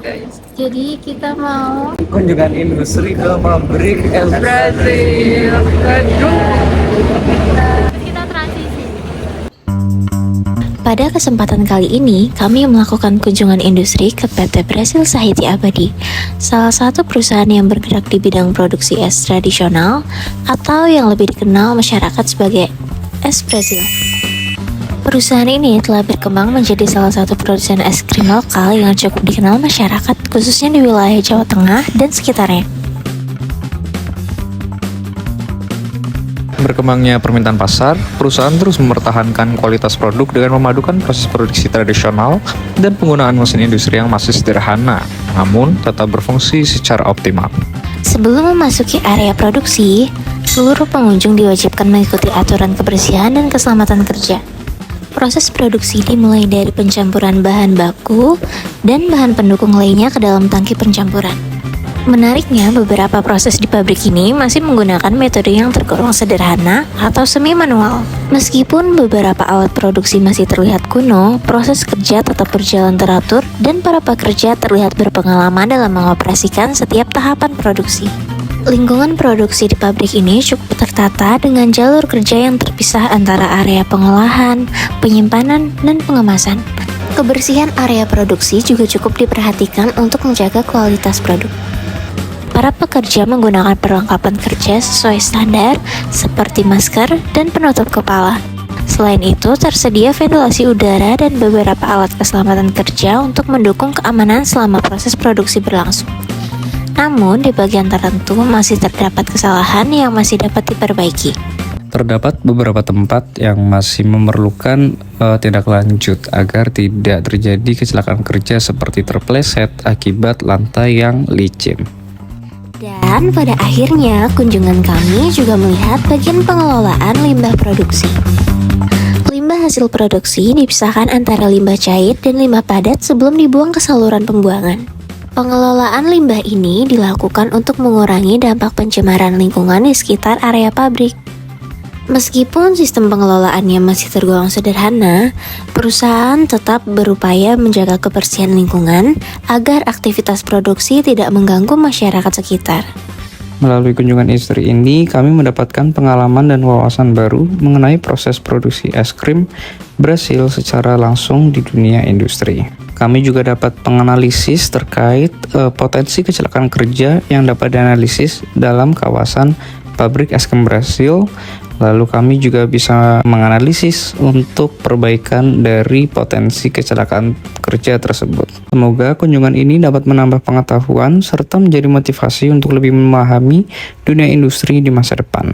guys. Jadi kita mau kunjungan industri ke pabrik es Brazil. Aduh. kita transisi. Pada kesempatan kali ini, kami melakukan kunjungan industri ke PT Brasil Sahiti Abadi, salah satu perusahaan yang bergerak di bidang produksi es tradisional atau yang lebih dikenal masyarakat sebagai es Brazil. Perusahaan ini telah berkembang menjadi salah satu produsen es krim lokal yang cukup dikenal masyarakat, khususnya di wilayah Jawa Tengah dan sekitarnya. Berkembangnya permintaan pasar, perusahaan terus mempertahankan kualitas produk dengan memadukan proses produksi tradisional dan penggunaan mesin industri yang masih sederhana, namun tetap berfungsi secara optimal. Sebelum memasuki area produksi, seluruh pengunjung diwajibkan mengikuti aturan kebersihan dan keselamatan kerja. Proses produksi dimulai dari pencampuran bahan baku dan bahan pendukung lainnya ke dalam tangki pencampuran. Menariknya, beberapa proses di pabrik ini masih menggunakan metode yang tergolong sederhana atau semi manual. Meskipun beberapa alat produksi masih terlihat kuno, proses kerja tetap berjalan teratur dan para pekerja terlihat berpengalaman dalam mengoperasikan setiap tahapan produksi. Lingkungan produksi di pabrik ini cukup tertata dengan jalur kerja yang terpisah antara area pengolahan, penyimpanan, dan pengemasan. Kebersihan area produksi juga cukup diperhatikan untuk menjaga kualitas produk. Para pekerja menggunakan perlengkapan kerja sesuai standar seperti masker dan penutup kepala. Selain itu, tersedia ventilasi udara dan beberapa alat keselamatan kerja untuk mendukung keamanan selama proses produksi berlangsung. Namun, di bagian tertentu masih terdapat kesalahan yang masih dapat diperbaiki. Terdapat beberapa tempat yang masih memerlukan tindak lanjut agar tidak terjadi kecelakaan kerja seperti terpeleset akibat lantai yang licin. Dan pada akhirnya, kunjungan kami juga melihat bagian pengelolaan limbah produksi. Limbah hasil produksi dipisahkan antara limbah cair dan limbah padat sebelum dibuang ke saluran pembuangan. Pengelolaan limbah ini dilakukan untuk mengurangi dampak pencemaran lingkungan di sekitar area pabrik. Meskipun sistem pengelolaannya masih tergolong sederhana, perusahaan tetap berupaya menjaga kebersihan lingkungan agar aktivitas produksi tidak mengganggu masyarakat sekitar. Melalui kunjungan industri ini, kami mendapatkan pengalaman dan wawasan baru mengenai proses produksi es krim Brasil secara langsung di dunia industri. Kami juga dapat menganalisis terkait potensi kecelakaan kerja yang dapat dianalisis dalam kawasan pabrik es krim Brasil. Lalu kami juga bisa menganalisis untuk perbaikan dari potensi kecelakaan kerja tersebut. Semoga kunjungan ini dapat menambah pengetahuan serta menjadi motivasi untuk lebih memahami dunia industri di masa depan.